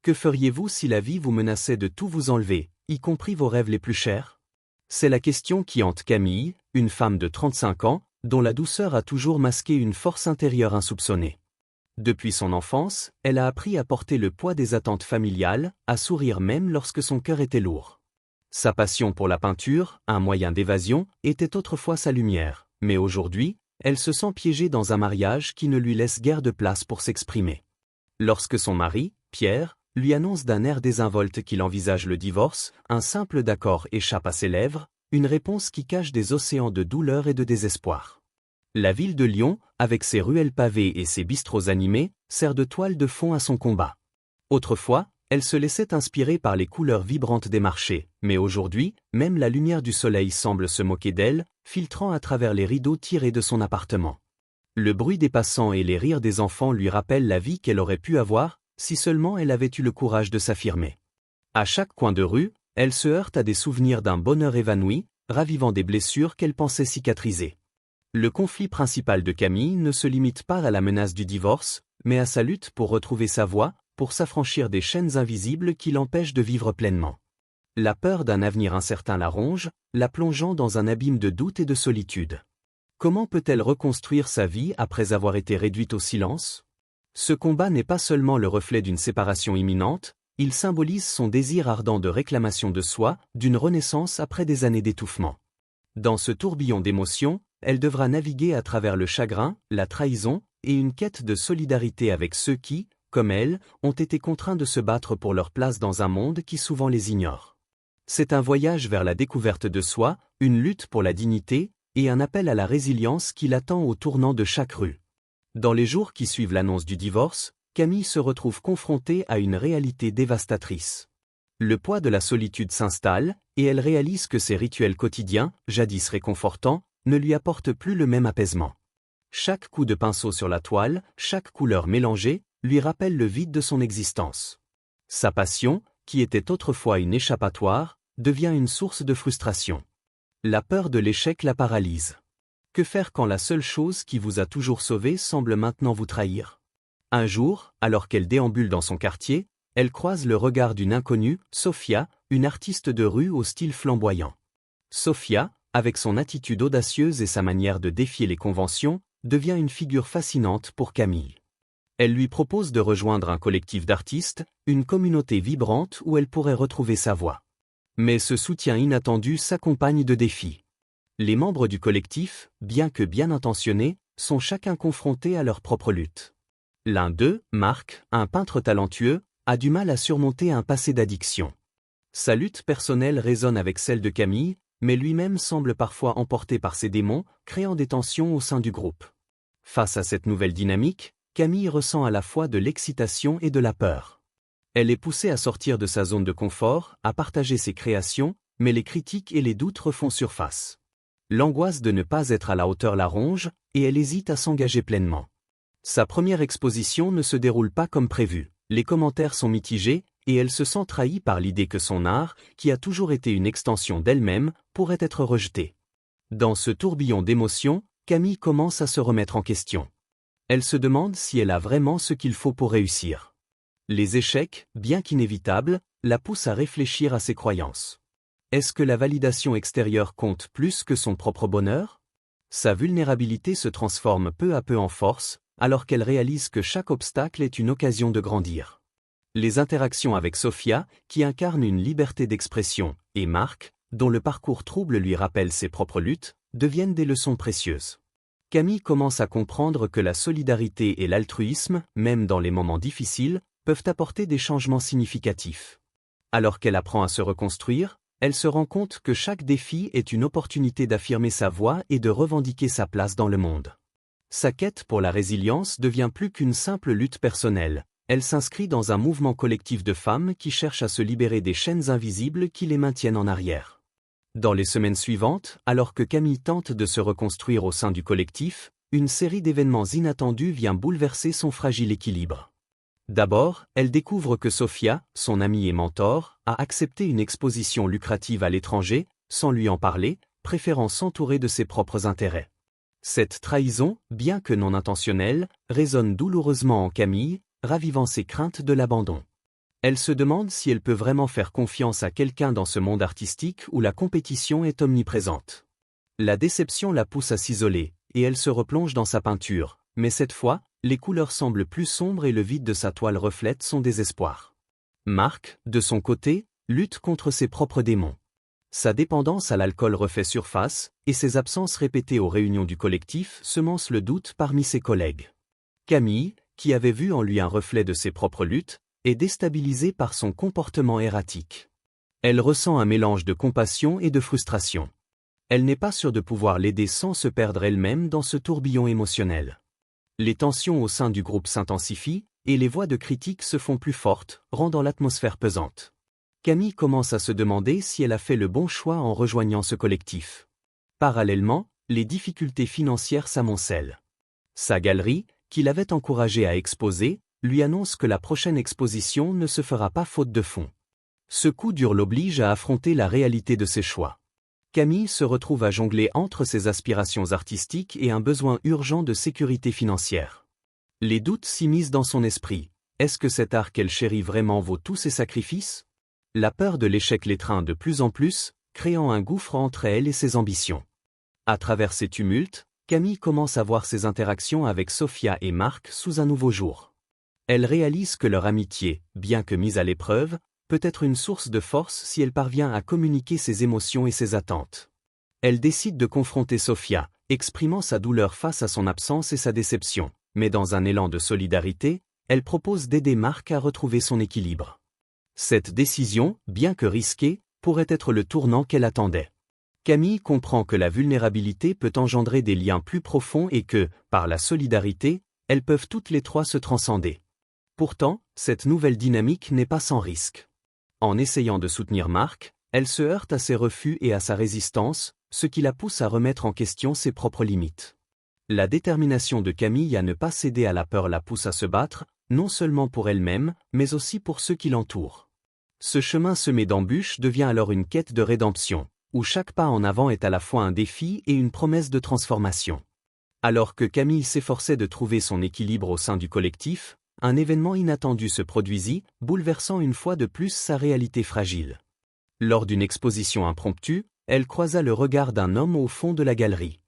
Que feriez-vous si la vie vous menaçait de tout vous enlever, y compris vos rêves les plus chers? C'est la question qui hante Camille, une femme de 35 ans, dont la douceur a toujours masqué une force intérieure insoupçonnée. Depuis son enfance, elle a appris à porter le poids des attentes familiales, à sourire même lorsque son cœur était lourd. Sa passion pour la peinture, un moyen d'évasion, était autrefois sa lumière, mais aujourd'hui, elle se sent piégée dans un mariage qui ne lui laisse guère de place pour s'exprimer. Lorsque son mari, Pierre, lui annonce d'un air désinvolte qu'il envisage le divorce, un simple d'accord échappe à ses lèvres, une réponse qui cache des océans de douleur et de désespoir. La ville de Lyon, avec ses ruelles pavées et ses bistrots animés, sert de toile de fond à son combat. Autrefois, elle se laissait inspirer par les couleurs vibrantes des marchés, mais aujourd'hui, même la lumière du soleil semble se moquer d'elle, filtrant à travers les rideaux tirés de son appartement. Le bruit des passants et les rires des enfants lui rappellent la vie qu'elle aurait pu avoir, si seulement elle avait eu le courage de s'affirmer. À chaque coin de rue, elle se heurte à des souvenirs d'un bonheur évanoui, ravivant des blessures qu'elle pensait cicatriser. Le conflit principal de Camille ne se limite pas à la menace du divorce, mais à sa lutte pour retrouver sa voie, pour s'affranchir des chaînes invisibles qui l'empêchent de vivre pleinement. La peur d'un avenir incertain la ronge, la plongeant dans un abîme de doute et de solitude. Comment peut-elle reconstruire sa vie après avoir été réduite au silence? Ce combat n'est pas seulement le reflet d'une séparation imminente, il symbolise son désir ardent de réclamation de soi, d'une renaissance après des années d'étouffement. Dans ce tourbillon d'émotions, elle devra naviguer à travers le chagrin, la trahison, et une quête de solidarité avec ceux qui, comme elle, ont été contraints de se battre pour leur place dans un monde qui souvent les ignore. C'est un voyage vers la découverte de soi, une lutte pour la dignité, et un appel à la résilience qui l'attend au tournant de chaque rue. Dans les jours qui suivent l'annonce du divorce, Camille se retrouve confrontée à une réalité dévastatrice. Le poids de la solitude s'installe, et elle réalise que ses rituels quotidiens, jadis réconfortants, ne lui apportent plus le même apaisement. Chaque coup de pinceau sur la toile, chaque couleur mélangée, lui rappelle le vide de son existence. Sa passion, qui était autrefois une échappatoire, devient une source de frustration. La peur de l'échec la paralyse. Que faire quand la seule chose qui vous a toujours sauvé semble maintenant vous trahir? Un jour, alors qu'elle déambule dans son quartier, elle croise le regard d'une inconnue, Sophia, une artiste de rue au style flamboyant. Sophia, avec son attitude audacieuse et sa manière de défier les conventions, devient une figure fascinante pour Camille. Elle lui propose de rejoindre un collectif d'artistes, une communauté vibrante où elle pourrait retrouver sa voix. Mais ce soutien inattendu s'accompagne de défis. Les membres du collectif, bien que bien intentionnés, sont chacun confrontés à leur propre lutte. L'un d'eux, Marc, un peintre talentueux, a du mal à surmonter un passé d'addiction. Sa lutte personnelle résonne avec celle de Camille, mais lui-même semble parfois emporté par ses démons, créant des tensions au sein du groupe. Face à cette nouvelle dynamique, Camille ressent à la fois de l'excitation et de la peur. Elle est poussée à sortir de sa zone de confort, à partager ses créations, mais les critiques et les doutes refont surface. L'angoisse de ne pas être à la hauteur la ronge, et elle hésite à s'engager pleinement. Sa première exposition ne se déroule pas comme prévu, les commentaires sont mitigés, et elle se sent trahie par l'idée que son art, qui a toujours été une extension d'elle-même, pourrait être rejeté. Dans ce tourbillon d'émotions, Camille commence à se remettre en question. Elle se demande si elle a vraiment ce qu'il faut pour réussir. Les échecs, bien qu'inévitables, la poussent à réfléchir à ses croyances. Est-ce que la validation extérieure compte plus que son propre bonheur? Sa vulnérabilité se transforme peu à peu en force, alors qu'elle réalise que chaque obstacle est une occasion de grandir. Les interactions avec Sophia, qui incarne une liberté d'expression, et Marc, dont le parcours trouble lui rappelle ses propres luttes, deviennent des leçons précieuses. Camille commence à comprendre que la solidarité et l'altruisme, même dans les moments difficiles, peuvent apporter des changements significatifs. Alors qu'elle apprend à se reconstruire, elle se rend compte que chaque défi est une opportunité d'affirmer sa voix et de revendiquer sa place dans le monde. Sa quête pour la résilience devient plus qu'une simple lutte personnelle. Elle s'inscrit dans un mouvement collectif de femmes qui cherchent à se libérer des chaînes invisibles qui les maintiennent en arrière. Dans les semaines suivantes, alors que Camille tente de se reconstruire au sein du collectif, une série d'événements inattendus vient bouleverser son fragile équilibre. D'abord, elle découvre que Sophia, son amie et mentor, a accepté une exposition lucrative à l'étranger, sans lui en parler, préférant s'entourer de ses propres intérêts. Cette trahison, bien que non intentionnelle, résonne douloureusement en Camille, ravivant ses craintes de l'abandon. Elle se demande si elle peut vraiment faire confiance à quelqu'un dans ce monde artistique où la compétition est omniprésente. La déception la pousse à s'isoler, et elle se replonge dans sa peinture, mais cette fois, les couleurs semblent plus sombres et le vide de sa toile reflète son désespoir. Marc, de son côté, lutte contre ses propres démons. Sa dépendance à l'alcool refait surface, et ses absences répétées aux réunions du collectif semencent le doute parmi ses collègues. Camille, qui avait vu en lui un reflet de ses propres luttes, est déstabilisée par son comportement erratique. Elle ressent un mélange de compassion et de frustration. Elle n'est pas sûre de pouvoir l'aider sans se perdre elle-même dans ce tourbillon émotionnel. Les tensions au sein du groupe s'intensifient, et les voix de critique se font plus fortes, rendant l'atmosphère pesante. Camille commence à se demander si elle a fait le bon choix en rejoignant ce collectif. Parallèlement, les difficultés financières s'amoncellent. Sa galerie, qui l'avait encouragée à exposer, lui annonce que la prochaine exposition ne se fera pas faute de fonds. Ce coup dur l'oblige à affronter la réalité de ses choix. Camille se retrouve à jongler entre ses aspirations artistiques et un besoin urgent de sécurité financière. Les doutes s'immiscent dans son esprit. Est-ce que cet art qu'elle chérit vraiment vaut tous ses sacrifices? La peur de l'échec l'étreint de plus en plus, créant un gouffre entre elle et ses ambitions. À travers ces tumultes, Camille commence à voir ses interactions avec Sophia et Marc sous un nouveau jour. Elle réalise que leur amitié, bien que mise à l'épreuve, peut être une source de force si elle parvient à communiquer ses émotions et ses attentes. Elle décide de confronter Sophia, exprimant sa douleur face à son absence et sa déception, mais dans un élan de solidarité, elle propose d'aider Marc à retrouver son équilibre. Cette décision, bien que risquée, pourrait être le tournant qu'elle attendait. Camille comprend que la vulnérabilité peut engendrer des liens plus profonds et que, par la solidarité, elles peuvent toutes les trois se transcender. Pourtant, cette nouvelle dynamique n'est pas sans risque. En essayant de soutenir Marc, elle se heurte à ses refus et à sa résistance, ce qui la pousse à remettre en question ses propres limites. La détermination de Camille à ne pas céder à la peur la pousse à se battre, non seulement pour elle-même, mais aussi pour ceux qui l'entourent. Ce chemin semé d'embûches devient alors une quête de rédemption, où chaque pas en avant est à la fois un défi et une promesse de transformation. Alors que Camille s'efforçait de trouver son équilibre au sein du collectif, un événement inattendu se produisit, bouleversant une fois de plus sa réalité fragile. Lors d'une exposition impromptue, elle croisa le regard d'un homme au fond de la galerie.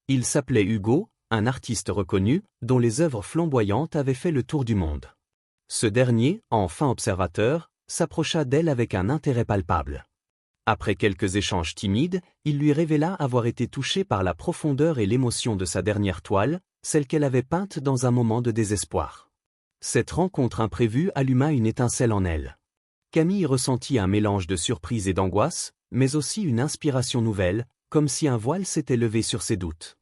Il s'appelait Hugo, un artiste reconnu, dont les œuvres flamboyantes avaient fait le tour du monde. Ce dernier, en fin observateur, s'approcha d'elle avec un intérêt palpable. Après quelques échanges timides, il lui révéla avoir été touché par la profondeur et l'émotion de sa dernière toile, celle qu'elle avait peinte dans un moment de désespoir. Cette rencontre imprévue alluma une étincelle en elle. Camille ressentit un mélange de surprise et d'angoisse, mais aussi une inspiration nouvelle, comme si un voile s'était levé sur ses doutes.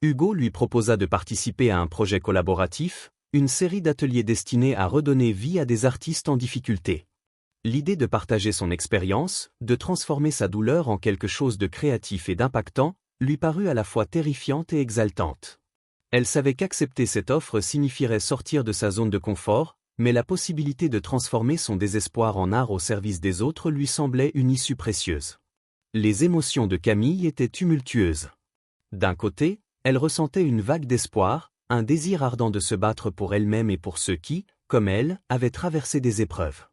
Hugo lui proposa de participer à un projet collaboratif, une série d'ateliers destinés à redonner vie à des artistes en difficulté. L'idée de partager son expérience, de transformer sa douleur en quelque chose de créatif et d'impactant, lui parut à la fois terrifiante et exaltante. Elle savait qu'accepter cette offre signifierait sortir de sa zone de confort, mais la possibilité de transformer son désespoir en art au service des autres lui semblait une issue précieuse. Les émotions de Camille étaient tumultueuses. D'un côté, elle ressentait une vague d'espoir, un désir ardent de se battre pour elle-même et pour ceux qui, comme elle, avaient traversé des épreuves.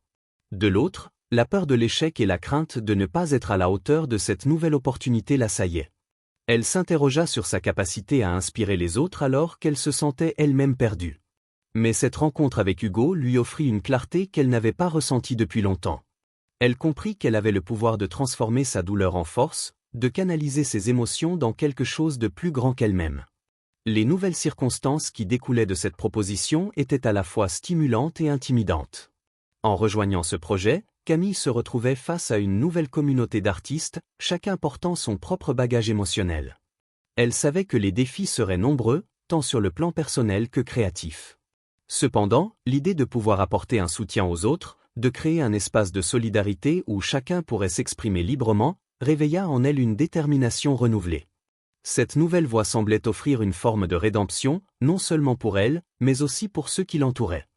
De l'autre, la peur de l'échec et la crainte de ne pas être à la hauteur de cette nouvelle opportunité l'assaillaient. Elle s'interrogea sur sa capacité à inspirer les autres alors qu'elle se sentait elle-même perdue. Mais cette rencontre avec Hugo lui offrit une clarté qu'elle n'avait pas ressentie depuis longtemps. Elle comprit qu'elle avait le pouvoir de transformer sa douleur en force, de canaliser ses émotions dans quelque chose de plus grand qu'elle-même. Les nouvelles circonstances qui découlaient de cette proposition étaient à la fois stimulantes et intimidantes. En rejoignant ce projet, Camille se retrouvait face à une nouvelle communauté d'artistes, chacun portant son propre bagage émotionnel. Elle savait que les défis seraient nombreux, tant sur le plan personnel que créatif. Cependant, l'idée de pouvoir apporter un soutien aux autres, de créer un espace de solidarité où chacun pourrait s'exprimer librement, réveilla en elle une détermination renouvelée. Cette nouvelle voie semblait offrir une forme de rédemption, non seulement pour elle, mais aussi pour ceux qui l'entouraient.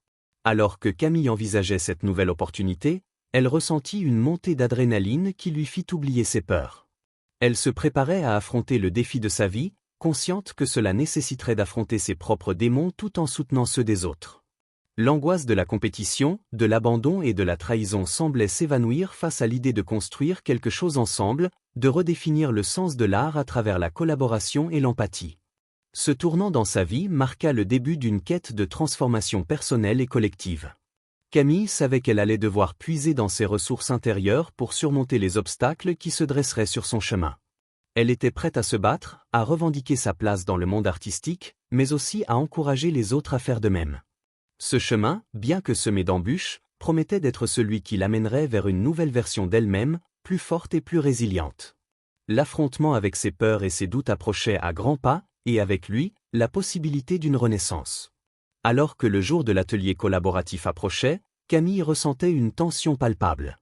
Alors que Camille envisageait cette nouvelle opportunité, elle ressentit une montée d'adrénaline qui lui fit oublier ses peurs. Elle se préparait à affronter le défi de sa vie, consciente que cela nécessiterait d'affronter ses propres démons tout en soutenant ceux des autres. L'angoisse de la compétition, de l'abandon et de la trahison semblait s'évanouir face à l'idée de construire quelque chose ensemble, de redéfinir le sens de l'art à travers la collaboration et l'empathie. Ce tournant dans sa vie marqua le début d'une quête de transformation personnelle et collective. Camille savait qu'elle allait devoir puiser dans ses ressources intérieures pour surmonter les obstacles qui se dresseraient sur son chemin. Elle était prête à se battre, à revendiquer sa place dans le monde artistique, mais aussi à encourager les autres à faire de même. Ce chemin, bien que semé d'embûches, promettait d'être celui qui l'amènerait vers une nouvelle version d'elle-même, plus forte et plus résiliente. L'affrontement avec ses peurs et ses doutes approchait à grands pas, et avec lui, la possibilité d'une renaissance. Alors que le jour de l'atelier collaboratif approchait, Camille ressentait une tension palpable.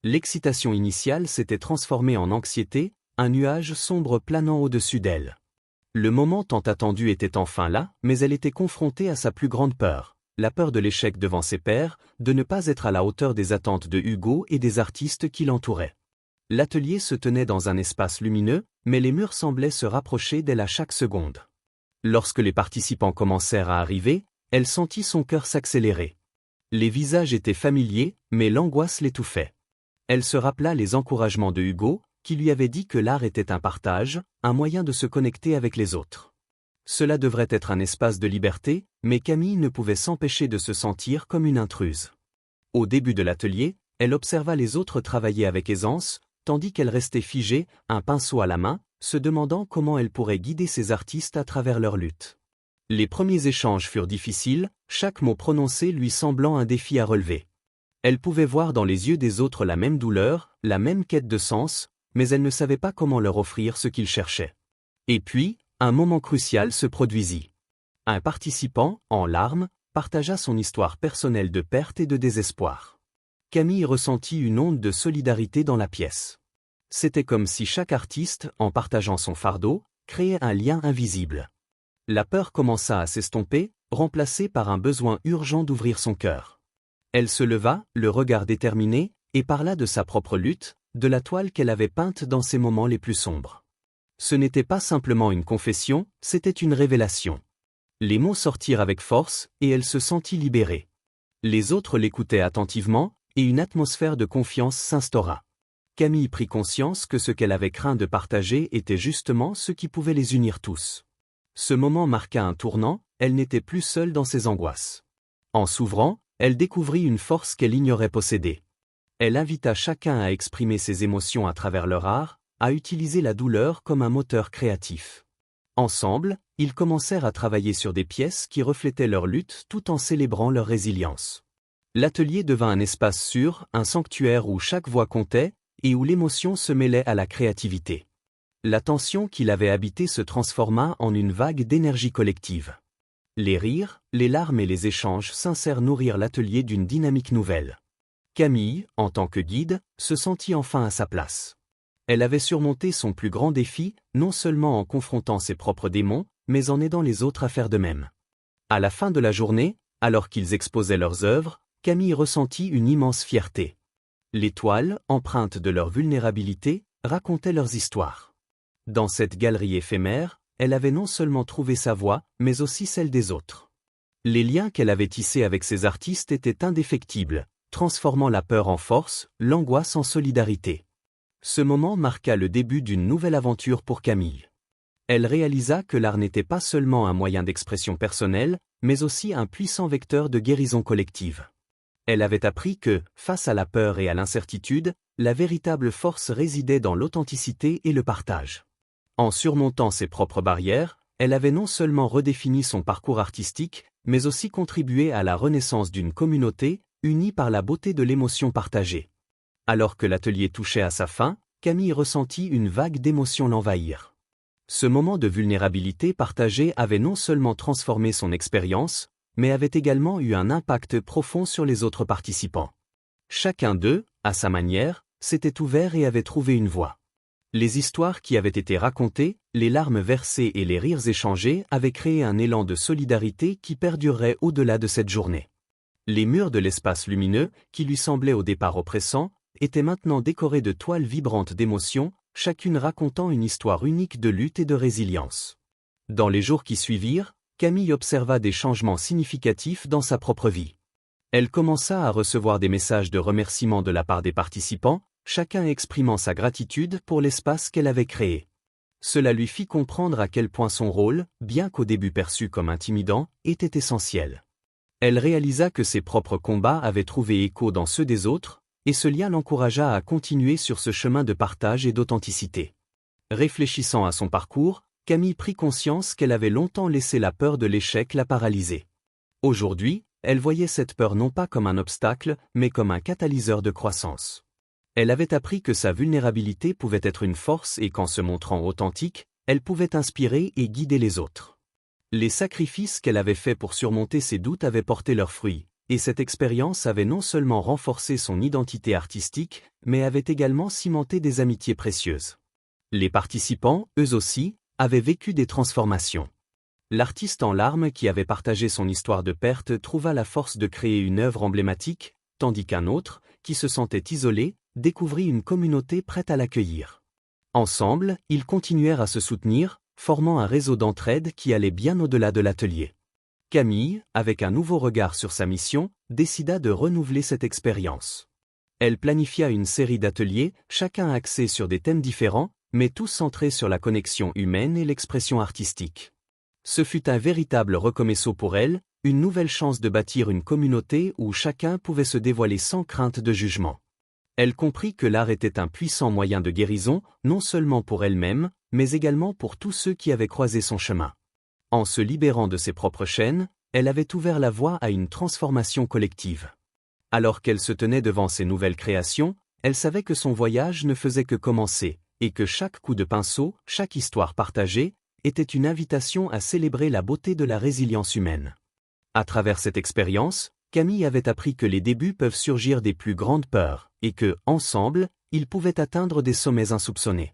L'excitation initiale s'était transformée en anxiété, un nuage sombre planant au-dessus d'elle. Le moment tant attendu était enfin là, mais elle était confrontée à sa plus grande peur. La peur de l'échec devant ses pairs, de ne pas être à la hauteur des attentes de Hugo et des artistes qui l'entouraient. L'atelier se tenait dans un espace lumineux, mais les murs semblaient se rapprocher d'elle à chaque seconde. Lorsque les participants commencèrent à arriver, elle sentit son cœur s'accélérer. Les visages étaient familiers, mais l'angoisse l'étouffait. Elle se rappela les encouragements de Hugo, qui lui avait dit que l'art était un partage, un moyen de se connecter avec les autres. Cela devrait être un espace de liberté, mais Camille ne pouvait s'empêcher de se sentir comme une intruse. Au début de l'atelier, elle observa les autres travailler avec aisance, tandis qu'elle restait figée, un pinceau à la main, se demandant comment elle pourrait guider ces artistes à travers leur lutte. Les premiers échanges furent difficiles, chaque mot prononcé lui semblant un défi à relever. Elle pouvait voir dans les yeux des autres la même douleur, la même quête de sens, mais elle ne savait pas comment leur offrir ce qu'ils cherchaient. Et puis, un moment crucial se produisit. Un participant, en larmes, partagea son histoire personnelle de perte et de désespoir. Camille ressentit une onde de solidarité dans la pièce. C'était comme si chaque artiste, en partageant son fardeau, créait un lien invisible. La peur commença à s'estomper, remplacée par un besoin urgent d'ouvrir son cœur. Elle se leva, le regard déterminé, et parla de sa propre lutte, de la toile qu'elle avait peinte dans ses moments les plus sombres. Ce n'était pas simplement une confession, c'était une révélation. Les mots sortirent avec force, et elle se sentit libérée. Les autres l'écoutaient attentivement, et une atmosphère de confiance s'instaura. Camille prit conscience que ce qu'elle avait craint de partager était justement ce qui pouvait les unir tous. Ce moment marqua un tournant, elle n'était plus seule dans ses angoisses. En s'ouvrant, elle découvrit une force qu'elle ignorait posséder. Elle invita chacun à exprimer ses émotions à travers leur art, à utiliser la douleur comme un moteur créatif. Ensemble, ils commencèrent à travailler sur des pièces qui reflétaient leur lutte tout en célébrant leur résilience. L'atelier devint un espace sûr, un sanctuaire où chaque voix comptait, et où l'émotion se mêlait à la créativité. La tension qui l'avait habité se transforma en une vague d'énergie collective. Les rires, les larmes et les échanges sincères nourrirent l'atelier d'une dynamique nouvelle. Camille, en tant que guide, se sentit enfin à sa place. Elle avait surmonté son plus grand défi, non seulement en confrontant ses propres démons, mais en aidant les autres à faire de même. À la fin de la journée, alors qu'ils exposaient leurs œuvres, Camille ressentit une immense fierté. Les toiles, empreintes de leur vulnérabilité, racontaient leurs histoires. Dans cette galerie éphémère, elle avait non seulement trouvé sa voix, mais aussi celle des autres. Les liens qu'elle avait tissés avec ces artistes étaient indéfectibles, transformant la peur en force, l'angoisse en solidarité. Ce moment marqua le début d'une nouvelle aventure pour Camille. Elle réalisa que l'art n'était pas seulement un moyen d'expression personnelle, mais aussi un puissant vecteur de guérison collective. Elle avait appris que, face à la peur et à l'incertitude, la véritable force résidait dans l'authenticité et le partage. En surmontant ses propres barrières, elle avait non seulement redéfini son parcours artistique, mais aussi contribué à la renaissance d'une communauté, unie par la beauté de l'émotion partagée. Alors que l'atelier touchait à sa fin, Camille ressentit une vague d'émotions l'envahir. Ce moment de vulnérabilité partagée avait non seulement transformé son expérience, mais avait également eu un impact profond sur les autres participants. Chacun d'eux, à sa manière, s'était ouvert et avait trouvé une voie. Les histoires qui avaient été racontées, les larmes versées et les rires échangés avaient créé un élan de solidarité qui perdurerait au-delà de cette journée. Les murs de l'espace lumineux, qui lui semblaient au départ oppressants, étaient maintenant décorés de toiles vibrantes d'émotions, chacune racontant une histoire unique de lutte et de résilience. Dans les jours qui suivirent, Camille observa des changements significatifs dans sa propre vie. Elle commença à recevoir des messages de remerciement de la part des participants, chacun exprimant sa gratitude pour l'espace qu'elle avait créé. Cela lui fit comprendre à quel point son rôle, bien qu'au début perçu comme intimidant, était essentiel. Elle réalisa que ses propres combats avaient trouvé écho dans ceux des autres, et ce lien l'encouragea à continuer sur ce chemin de partage et d'authenticité. Réfléchissant à son parcours, Camille prit conscience qu'elle avait longtemps laissé la peur de l'échec la paralyser. Aujourd'hui, elle voyait cette peur non pas comme un obstacle, mais comme un catalyseur de croissance. Elle avait appris que sa vulnérabilité pouvait être une force et qu'en se montrant authentique, elle pouvait inspirer et guider les autres. Les sacrifices qu'elle avait faits pour surmonter ses doutes avaient porté leurs fruits, et cette expérience avait non seulement renforcé son identité artistique, mais avait également cimenté des amitiés précieuses. Les participants, eux aussi, avaient vécu des transformations. L'artiste en larmes qui avait partagé son histoire de perte trouva la force de créer une œuvre emblématique, tandis qu'un autre, qui se sentait isolé, découvrit une communauté prête à l'accueillir. Ensemble, ils continuèrent à se soutenir, formant un réseau d'entraide qui allait bien au-delà de l'atelier. Camille, avec un nouveau regard sur sa mission, décida de renouveler cette expérience. Elle planifia une série d'ateliers, chacun axé sur des thèmes différents, mais tous centrés sur la connexion humaine et l'expression artistique. Ce fut un véritable recommeço pour elle, une nouvelle chance de bâtir une communauté où chacun pouvait se dévoiler sans crainte de jugement. Elle comprit que l'art était un puissant moyen de guérison, non seulement pour elle-même, mais également pour tous ceux qui avaient croisé son chemin. En se libérant de ses propres chaînes, elle avait ouvert la voie à une transformation collective. Alors qu'elle se tenait devant ses nouvelles créations, elle savait que son voyage ne faisait que commencer, et que chaque coup de pinceau, chaque histoire partagée, était une invitation à célébrer la beauté de la résilience humaine. À travers cette expérience, Camille avait appris que les débuts peuvent surgir des plus grandes peurs, et que, ensemble, ils pouvaient atteindre des sommets insoupçonnés.